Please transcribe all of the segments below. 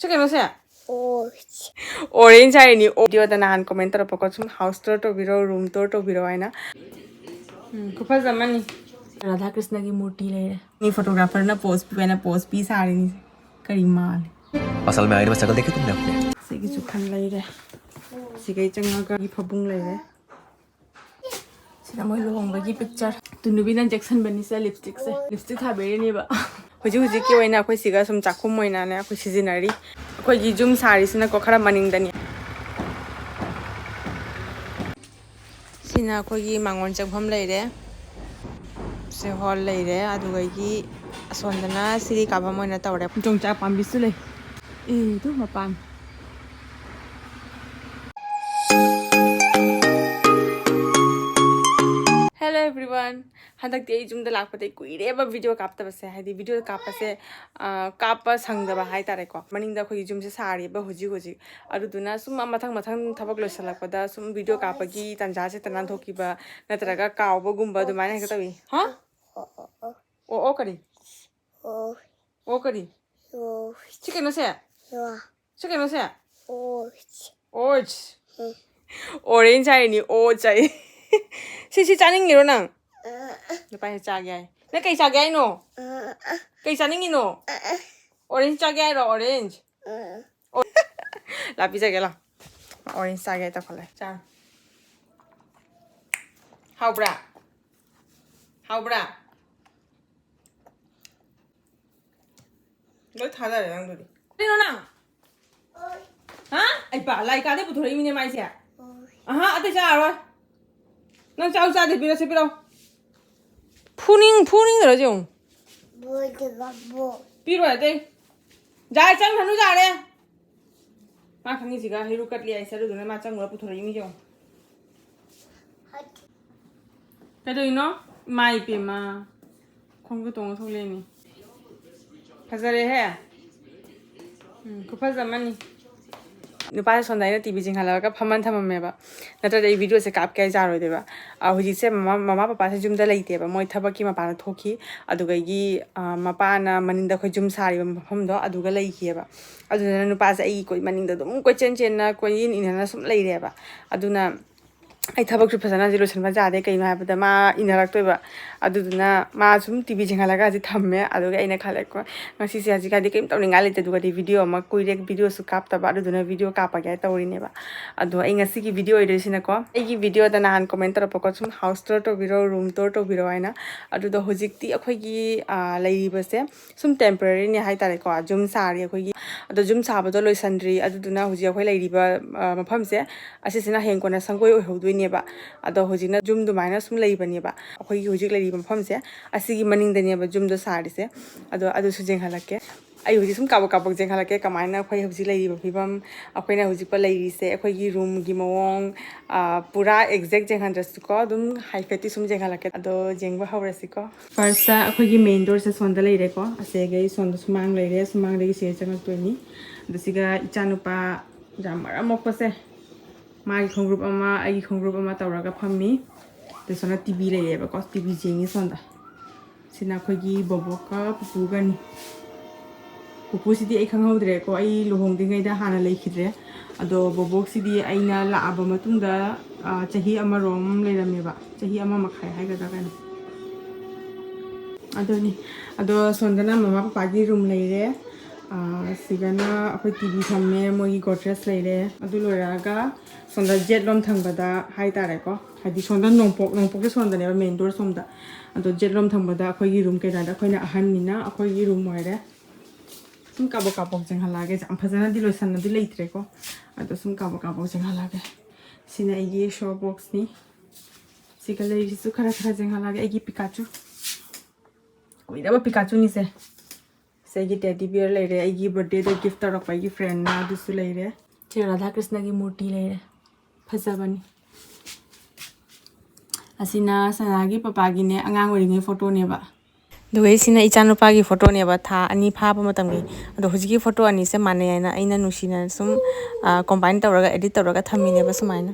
Say orange I knew audio than an comment or some house tour to biro, room tour to biro. Kupas the money. Radha Krishna ki murti layer. Ni photographer na post when a post piece are in Karimal. असल में आए बस सकल देखे तुमने अपने Sigi Chukan layer. Sigai Changa Pabung layer. Sinamoy long bagi picture. To Nubina Jackson Benisa lipsticks. Lipstick have very never. Hujiki when I cigar some Takumoina, which is in a Kogi Jum Saris in a Kokara Manning Dania. Sina Kogi Mangon Chapum later. Se hall later, Aduagi Sondana, City Kabamona Tower. Don't chap on Bisule. Do my pan. Hello everyone. Hadak day jum the lakpate kuireba video kapta base hadi video kapase kapa sangdaba hai tareko maninda khoi jum se sari ba hoji aduduna sum mathang thabak loisalakpada sum video kapagi tanja se tanan thokiba natraga kawba gumba du mane hekatawi ha o kari o kari chicken no se chicken no se orange ai ni o chai si chaning ngiro nang Lepas cagay. Na kay cagay no? Kay saning ino? Orange cagay ro orange. Lapi cagay lang. Orange cagay ta pala. Chan. How bra? How bra? Lo thada re nang dodi. Ano nang? Ha? Ay ba lai ka de puthori mine mai sia. Aha, ate cha ro. Nang chau cha de piro se piro. 푸닝 그러죠? 필요해 돼. 자, 짱 한우 잘해. 마 강이 지가 해로 까리 아이사를 눈에 맞짱 뭐라 붙어라 이미죠. 그래도 이노 마이 비마 공부 동을 설레니. 가자래 해. 급하자 많이. Nupa sondaina TV jinghala phaman thamame ba natra dei video se kap kai jaro deba a hoji se mama papa se jumda leite ba moi thabaki ma pa thoki aduga gi mapa na maninda khoi jum sari ba pham do aduga lei ki ba aduna nupa se ai koi maninda dum koi chen na koi in inana sum lei re ba aduna ai thabak su phasana jilo sen ba jade kai ma ba ma inarak toi ba aduna ma sum TV jinghala ga ji thamme aduga aina khale ko ngasi se aji ga de kai tawninga lete duga de video ma koi rek video su kap ta ba aduna video kap ga tawri ne ba adu ai ngasi ki video ide sina ko ai ki video da nan comment tar ko sum house tour to biro room tour to biro aina adu do hojik ti akhoi gi lai ba se sum temporary ne hai tare ko jum sari akhoi gi adu jum sa ba do loi sandri aduna hoji akhoi lai ri ba mapham se asisina heng ko na sangoi oi hodui ne ba ado hoji na jum du maina sum lai ba ne ba akhoi gi hojik lai mapham se asigi maning da ne ba jum do sari se adu su jeng halake ai hoji sum kabak jeng halake kamaina akhoi hoji lai ba phibam akhoi na hoji pa lai ri se akhoi gi room gi mawong pura exact jeng han ras ko dum high fati sum jeng halake ado jeng ba hawrasi ko first akhoi gi main door se sonda lai re ko ase gai sonda sumang lai re sumang re se jang to ni dasiga ichanupa jamara mok se mai khong group ama ai khong group ama tawraga phammi te sona TV lai ba ko TV jengi sonda sina khoi gi boboka pupu gani pupu sidi ai khang hodre ko ai lohong dingai da hana lai khidre ado bobok sidi aina la aba matungda chahi ama rom leirame ba chahi ama makhai hai ga kan ado sondana mama papa gi room leire sigana akhoi TV thamme moi godres leire adu loraga sonda jet lom thangbada hai tare ko hadi sonda nongpok ke sonda ne main door somda ado jet lom thangbada akhoi gi room ke da akhoi na ahan nina akhoi gi room moire sum kabok jeng halage jam phajana di loisan di leitre ko ado sum kabok jeng halage sina igi show box ni sigale su khara jeng halage igi Pikachu koida ba Pikachu ni se gi teddy bear leire igi birthday da gift tarak igi friend na du su leire che Radha Krishna ki murti leire phajabani asina sanagi papa gi ne angang wori nge photo ne ba दुगै सिना इचानुपा की photo ने बा था अनि फाप मतम गी अदो हुजी की फोटो अनि से माने आइना आइना नुसिना सुम कंबाइन तवरगा एडिट तवरगा थमिने बा सुमाइना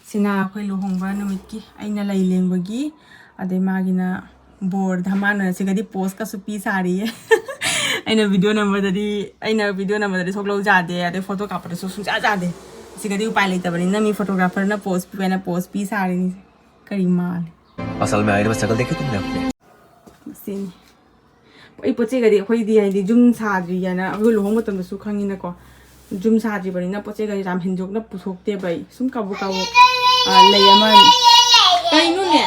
सिना अखोइ लुहोंबा नुमित की आइना लै लेंबगी अदे मागिना बोर्ड धमाना सिगदी पोस्ट का सुपी सारी है ꯑꯩꯅ ꯚꯤꯗꯤꯑꯣ ꯅꯝꯕꯔꯗꯗꯤ ꯊꯣꯛꯂꯧ ꯌꯥꯗꯦ ꯑꯗꯩ ꯐꯣꯇꯣ ꯀꯥꯞꯄꯗꯁꯨ ꯁꯨꯡꯌꯥ ꯌꯥꯗꯦ ꯁꯤꯒꯗꯤ ꯎꯄꯥꯏ ꯂꯩꯇꯕꯅꯤꯅ ꯃꯤ ꯐꯣꯇꯣꯒ꯭राꯐꯔꯅ ꯄꯣꯁ ꯄꯤ सारꯤनी करी माल असल में आईने में शक्ल देखी तुमने अपने सीनी ꯑꯩ ꯄꯣꯠꯆꯩ ꯒꯗꯤ ꯑꯩꯈꯣꯏꯗꯤ ꯍꯥꯏꯗꯤ ꯖꯨꯝ ꯁꯥꯗ꯭ꯔꯤꯌꯥꯅ ꯑꯩꯈꯣꯏ ꯂꯨꯍꯣꯡ ꯃꯇꯝꯗꯁꯨ ꯈꯪꯉꯤꯅꯀꯣ ꯖꯨꯝ ꯁꯥꯗ꯭ꯔꯤꯕꯅꯤꯅ ꯄꯣꯠꯆꯩ ꯒꯗꯤ ꯌꯥꯝ ꯍꯦꯟꯗꯣꯛꯅ ꯄꯨꯊꯣꯛꯇꯦꯕ ꯑꯩ ꯁꯨꯝ ꯀꯥꯕꯣꯛ ꯂꯩ ꯑꯃ ꯀꯩꯅꯣꯅꯦ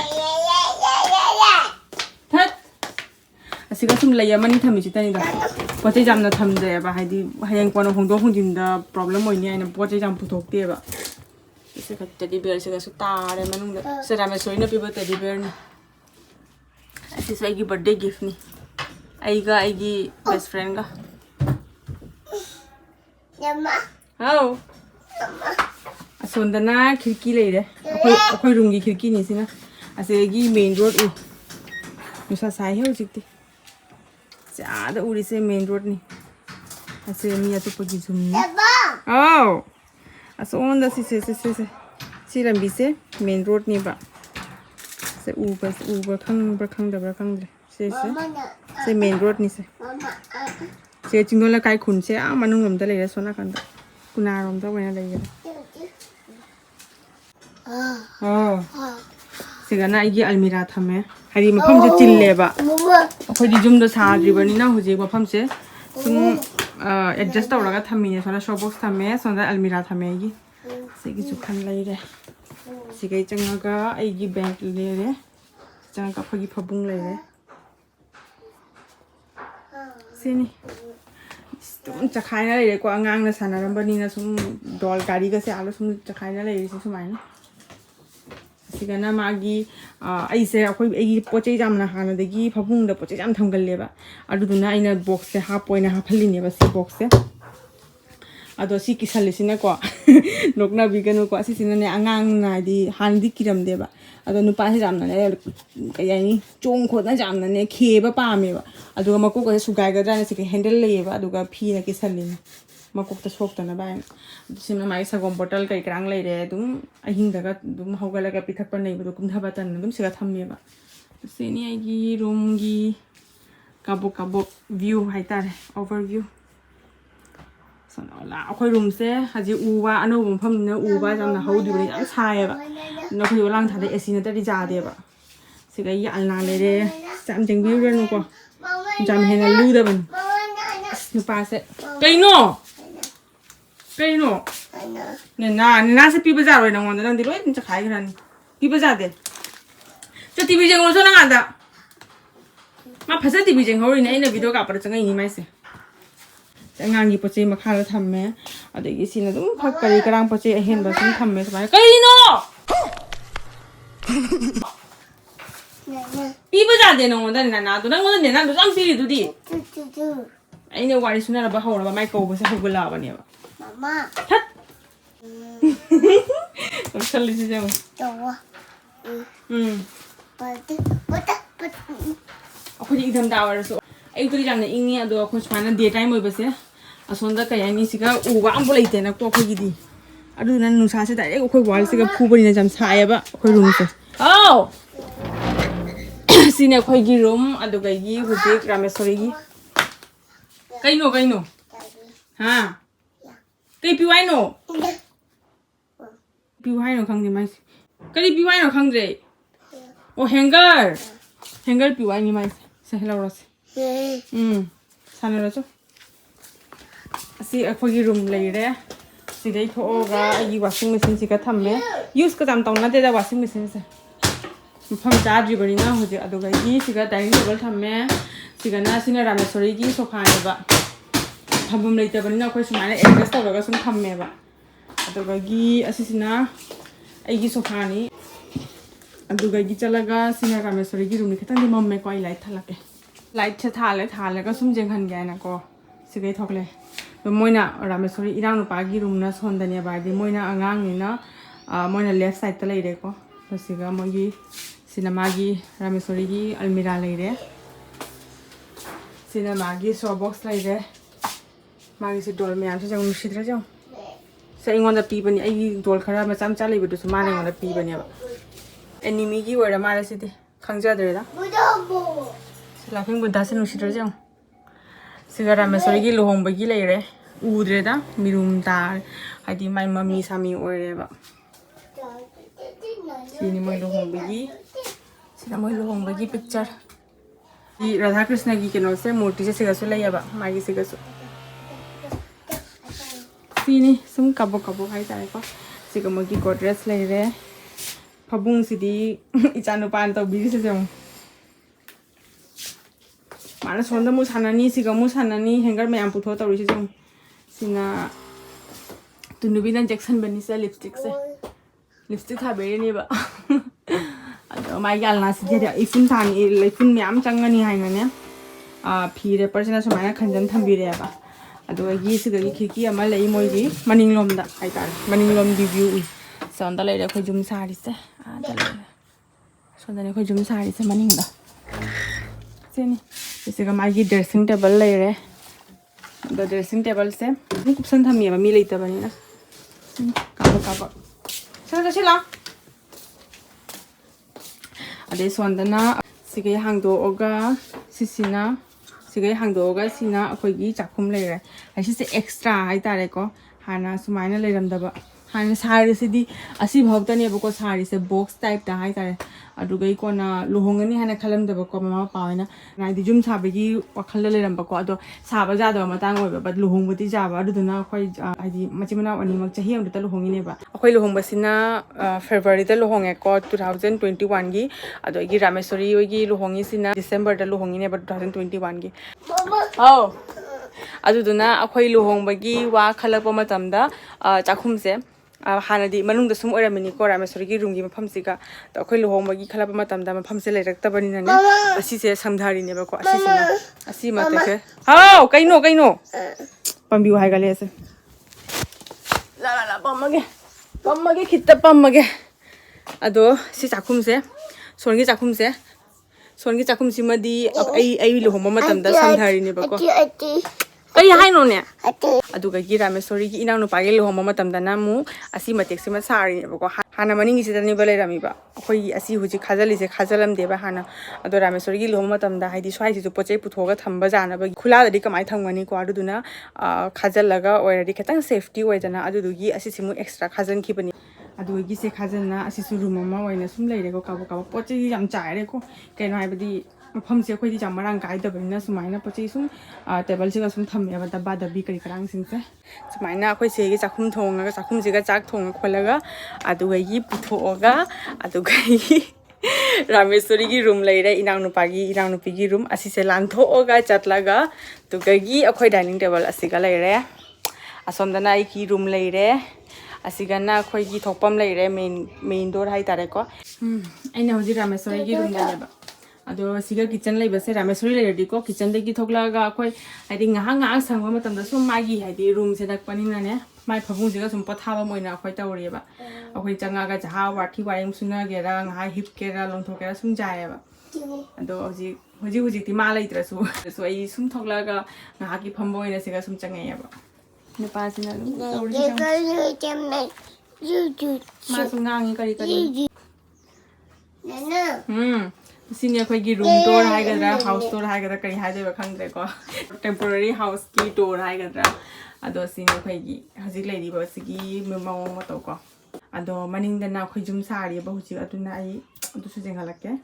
ꯊꯠ ꯑꯁꯤꯒ ꯁꯨꯝ ꯂꯩ ꯑꯃꯅꯤ ꯊꯝꯃꯤꯁꯤꯇꯅꯤꯗ ꯄꯣꯠꯆꯩ ꯌꯥꯝꯅ ꯊꯝꯗ꯭ꯔꯦꯕ ꯍꯥꯏꯗꯤ ꯍꯌꯦꯡ ꯀꯣꯟꯅ ꯍꯣꯡꯗꯣꯛ ꯍꯣꯡꯖꯤꯟꯗ ꯄ꯭ꯔꯣꯕ꯭ꯂꯦꯝ ꯑꯣꯏꯅꯤ ꯍꯥꯏꯅ ꯄꯣꯠꯆꯩ ꯌꯥꯝ ꯄꯨꯊꯣꯛꯇꯦꯕ ꯁꯤꯒ ꯇꯦꯗꯤ ꯕꯤꯌꯔꯁꯤꯒꯁꯨ ꯇꯥꯔꯦ ꯃꯅꯨꯡꯗ ꯁꯦꯔꯥꯃꯦꯁꯣꯔꯤꯅ ꯄꯤꯕ ꯇꯦꯗꯤ ꯕꯤꯌꯔꯅꯤ ꯑꯁꯤꯁꯨ ꯑꯩꯒꯤ ꯕꯔꯊꯗꯦ ꯒꯤꯐꯅꯤ ꯑꯩꯒ ꯑꯩꯒꯤ ꯕꯦꯁ ꯐ꯭ꯔꯦꯟꯒ ꯍꯥꯎ ꯑꯁꯣꯟꯗꯅ ꯈꯤꯔꯀꯤ ꯂꯩꯔꯦ ꯑꯩꯈꯣꯏ ꯔꯨꯝꯒꯤ ꯈꯤꯔꯀꯤꯅꯤ ꯁꯤꯅ ꯑꯁꯤꯒꯤ ꯃꯦꯟ ꯔꯣꯗ ꯎ नुसा साई है उचित ज़्यादा उड़ी से मेन रोड नहीं ऐसे मिया तो पगी जुम्नी आओ असोन दा सी लंबी से मेन रोड नहीं बा से ऊपर खंग दबरा खंग से मेन रोड नहीं से चिंगोला काय खुन से आ मनुंग लमदा लेरे सोना कंदा कुना लमदा वना लेरे सिगना आइगी अलमीरा थमे हरी मफम से चिल्लेबा अखोदी जुमदो साद्रिबनिना हुजे मफम से सुम एडजस्ट तौरगा थमिने सोना शो बॉक्स थमे सोना अलमीरा थमे आइगी सिगी सुखन लैरे सिगै चंगगा आइगी बैंक लेरे चंगगा फगी फबुंग लैरे सिनी तुम चखाइना लैरे को अंगांगना सानारंबनिना सुम डॉल गाड़ी गसे आलो सुम चखाइना लैरे सुमाइना सिगना मागी ऐसे अखोई एगी पोचे जामना हानदगी फबुंगदा पोचे जाम थंगल्लेबा अदुदुना आइना बॉक्स से हाफ ओइना हाफलिनेबा सी बॉक्स से अदो सी किसलिसिना को नोकना बिगनो को सिसिनाने अंगांग नादी हानदी किरमदेबा अदो नुपा से जामना ने कयानी चोंग खोदना जामना ने खेबा पामेबा अदुगा मको को सुगाइगद्राने सिके हैंडल लेबा अदुगा फीना किसलिने मकोक्ता सोक्तना बाय सिमना माइ सगोम बोतल कई क्रांग लैरे दुम अहिंदगा दुम हौगलगा पिथकप नैबदो कुमथाबा तन दुम सिगा थम्मेबा सेनी आइगी रूम गी काबो व्यू हाइतारे ओवरव्यू सनोला अखोई रूम से हजी उवा अनो मफम न उवा जामना हौदिबनि याम सायेबा नखोई ओलांग थादे एसी नतरी जादेबा सिगा इ अलना लेरे जाम जेंगबिरनु को जाम हेना लुदबन नुपा से कइनो नेना से पीबा जारोय नंगोंदा नंदि लोय न खाइग्रानी पीबा जादे जो टीवी जेंगो सो नंगादा मा फसा टीवी जेंग हौरिने आइना वीडियो कापरा चंगैनि माइसे अंगांगी पोचे मखाला थम्मे अदगी सिना दुम फक करी करांग पोचे अहेनबा सुम थम्मे सबाय कइनो पीबा जादे नंगोंदा नेना दो नंगोंदा नेना दो जाम पीरि दुदी आइने वारी सुनारबा हौरबा माइ कौबसे हुगलाबनेबा मामा हट तो चली से जाओ अखोई एकदम दावर सो आई तो जामने इंगी अदो अखोई सुमाना डे टाइम होइबसे असोंदा कयानी सिगा उवा अम्बो लेतेना तो अखोईगी अदुना नुसा से डायरेक्ट अखोई वाल सिगा फुबनिना जाम सायबा अखोई रूम से आओ सिने अखोईगी रूम अदुगागी हुजिक रामेश्वरीगी कइनो हां कई पिवाइनो खंगदे माइस करी पिवाइनो खंगद्रे ओ हैंगर पिवाइनी माइस से हेलौरस सानरसो असि अखोगी रूम लेरे सिदै थोगा आगी वाशिंग मशीन सिका थम्मे यूज का जाम तौना देदा वाशिंग मशीन से मफम जाद्रिबनिना होजे अदुगागी सिगा डाइनिंग टेबल थम्मे सिगाना सिना रामेश्वरीगी सोफानेबा थम्बम लेतबनिना अखोई सुमाने एडजस्ट तौरगा सुम थम्मेबा अदुगागी असिसिना आइगी सोफानी अदुगागी चलगा सिना रामेश्वरीगी रूम खतंदि मम्मे को लाइट थलके लाइट से थालेगा सुम जेंहन गयाना को सिगै थोकले मोइना रामेश्वरी इरानुपागी रूम ना सोंदने बादी मोइना अंगांगनिना मोइना लेफ्ट साइड त लैरे को सिगा मोगी सिनेमागी रामेश्वरीगी अलमीरा लैरे सिनेमागी शो बॉक्स लैरे मागी से डोल मैम से जंग नुसिद्रा जंग से इंगोंदा पीबनी आई डोल खरा मचा मचा लेबदुसु माने इंगोंदा पीबनीबा एनिमी की ओइरा मारे सिदि खंगजाद्रेदा लाफिंग बुद्धा से नुसिद्रा जंग Siga Rameswari luhongbagi leire. Udreda mirum tar hadi mai mami sami oireba. Sini moi luhongbagi. Sina moi luhongbagi picture. Di Radha Krishna ki keno se murti se siga su layaba magi siga su. Sini sum kabo hai tare ko. Siga moi ki godress leire. Phabung sidi ichanu pan to biri se jong. Mana sonda mu sanani siga mu sanani hanger mayam putho tawri se jong. Sina tunubina Jackson bani se lipstick se. Lipstick tha bere ni ba. Ado mai gal na se dia ifun than ifun mayam changani haina ne. Phire persona sumana khanjan thambire ba. Ado gi siga gi khiki ama lei moi gi maninglom da hai tar maninglom di view ui. Sonda leire khoi jum sari se. Sonda ne khoi jum sari se maning da. Sini siga mai dressing table leire. The dressing table se kupsan thami ba mi leita bani na kaba sala sila ade sondana sigai hangdo oga sisina sigai hangdo oga sina akhoi gi chakhum leire ai se extra hai tare ko hana sumaina leiram daba hana sari se di asi bhawta ne bako sari se box type da hai tare adugai ko na luhongani hana khalam daba ko mama paina na di jum sabagi wakhal leiram bako ado saba ja da matang oi ba luhongbati jaba aduna khoi ai machimana ani mak chahi am ta luhongi ne ba akhoi luhongbasina February da luhonge ko 2021 gi ado gi Rameswari oi gi luhongi sina December da luhongi ne ba 2021 gi oh aduna akhoi luhongbagi wa khalakpa matamda chakhumse Hanadi Manung sum or mini ko Rameswari gi room gi mafam siga to akhoi luhongbagi khalapa matamda mafam se leiraktabani na ne asi se samdhari ne ba ko asi sina asi mate se hau kaino pambiu hai gale se la pammage khitta pammage ado si chakhumse songi chakhumsi madi ai luhongba matamda samdhari ne ba ko Kaya hai no ne aduga gi Rameswari gi inang no page luhongba matamda na mu asi matek se ma sari ne ba ko hana maning gi sidani ba leirami ba akhoi asi huji khajali se khajalam de ba hana ado Rameswari gi luhongba matamda haidi swai si pochei puthoga thamba jana ba khula da di kamai thangmani ko aduna khajalaga oiradi khetang safety oidana adudugi asi simu extra khajan ki bani adugi se khajalna asi su room ma oina sum leire ko kabo pochei yam chaire ko kaino haibadi mafam se khoi di jamarang kai da bani na sumaina pochei sum table se ga sum thamme ba dabba dabbi kari karang sing se sumaina khoi se gi chakhum thonga ga chakhum se ga chak thonga kholaga adugi puthoga adugi Rameswari gi room leire inang nupi gi room asi se lanthoga chatlaga tugagi akhoi dining table asiga leire asomdana ai ki room leire asigana akhoi gi thokpam leire main door hai tare ko aina hoji Rameswari gi room leire ba ado siga kitchen lei base Rameswari leire ko kitchen de gi thoklaga akhoi haidi nga sangwa matamda sum magi haidi room se dak pani na ne mai phabung siga sum pathaba moina akhoi tawre ba akhoi changa ga jaha wathi waim suna gera nga hip kera longthokera sum jae ba ado hoji ti ma leitra su so ai sum thoklaga nga ki phambo ina siga sum changai ba ne pa sina ma sum ngangi kari Sini akhoi gi room tour hai gadra house tour hai gadra kari hai de ba khangde ko temporary house ki tour hai gadra ado sini akhoi gi hajik leiri ba sigi memo mo to ko ado maning dana akhoi jum sari ba huji aduna ai adu su jenghalake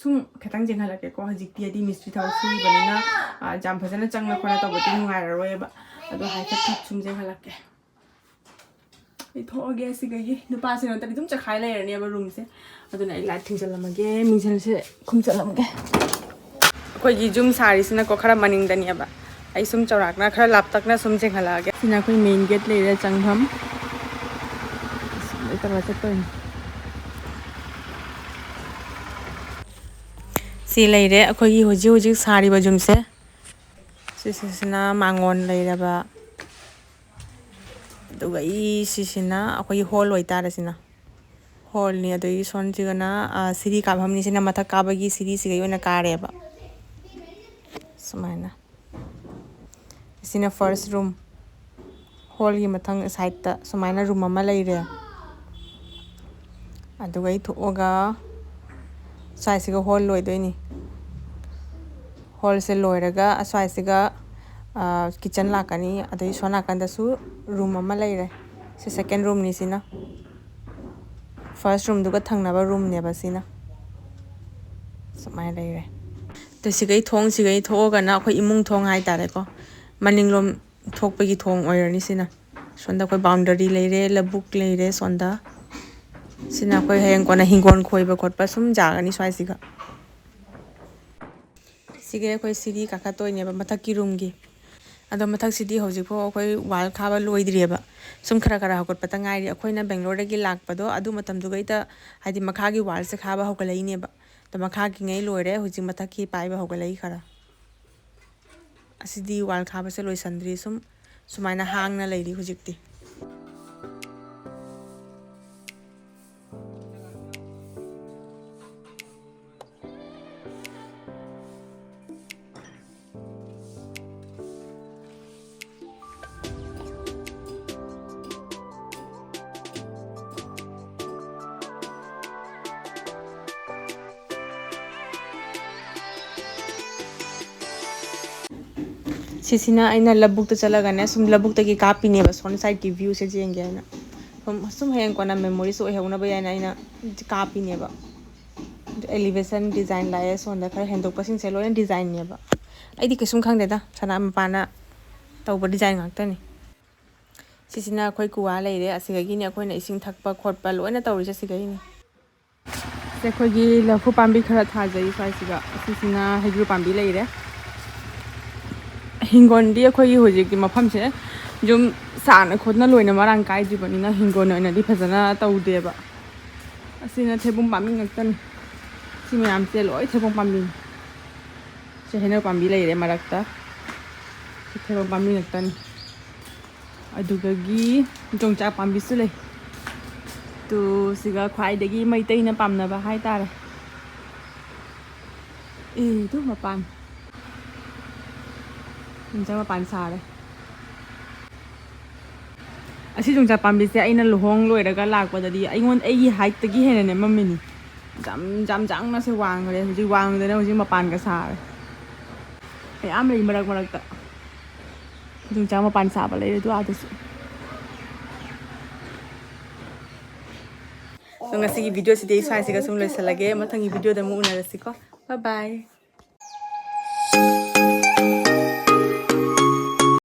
sum khetang jenghalake ko hajik ti adi mystery thau sui banina jam phajana changna khona to botin ngai roi ba ado hai khat sum jenghalake thoge siga gi nupa se no ta dum chakhai lai rani ba room se aduna ai light thing chalamage mingsen se khum chalamage koi gi jum sari sina ko khara maning dani ba ai sum chawrak na khara lap tak na sum jenghala ge sina koi main gate le re changham eta ba check koin si le re akoi gi hoji sari ba jum se sina mangon le ra ba duga sisina akhoi hall oi tara sina hall ni adoi son jigana siri ka bhamni sina matha ka bagi siri sigai ona kare ba sumaina sina first room hall gi mathang side ta sumaina room ama leire aduga thoga sai siga hall loi doini hall se loiraga aswai siga kitchen lakani adai sona kanda su room ama leire se second room ni sina first room duga thangnaba room ne ba sina samai leire to sigai thoga na khoi imung thong hai tare ko maninglom thokpagi thong oirani sina sonda khoi boundary leire labuk leire sonda sina khoi hayang kona hingon khoiba khotpa sum jagani swai siga sige khoi siri kaka toine ba mathak ki room gi ado mathak sidi hojik pho khoi wall khaba loidrieba sum khara khara hakot pata ngai ri khoi na Bangalore gi lakpado adu matam du gaita hadi makha gi wall se khaba hokalai ne ba to makha gi ngai loire hojik mathak ki pai ba hokalai khara asidi wall khaba se loi sandri sumaina hangna leiri hojikti सिसिना आइना लबुक त चलागने सुम लबुक त की कापिने बस one side की view से जेंगे आइना सुम हेंग कोना memory so हेउना बय आइना कापिने बा एलिवेशन डिजाइन लाए सोंदा खर हेंदोक पसिंग से लोन डिजाइन ने बा आइदि कसुम खंगदेदा सना मपाना तौब डिजाइन गाक्तनी सिसिना खोइ कुवा लेरे असिगगिने अखोइना इसिंग थकपा खोटपा लोना तौरिसे सिगगिने से खोइगी लफु पाम्बी खरा थाजई फाइसिगा सिसिना हेजु पाम्बी लेरे हिंगोंडी अखोई होजिक मफम से जुम साना खोदना लोइना मरांग काइजिबनिना हिंगोन ओइनादि फजना तौदेबा असिना थेबुम पामी ngaktan si mayam se loi thebong pambi se hena pambi leire marakta si thebong pambi ngaktan aduga gi jongcha pambi su lei tu siga khwai dagi maitai na pamna ba hai tare tu mapan jongcha mapan sare asi jongcha pambi se aina lohong loiraga lakpadadi aingon ai height tagi hena ne mamini jam jang na se wang re huji wang de na huji mapan ka sare ai am lei marak ta jongcha mapan sa ba lei du adasu so ngasi gi video si dei sai siga sum loisalage mathangi video da mu unarasi ko bye bye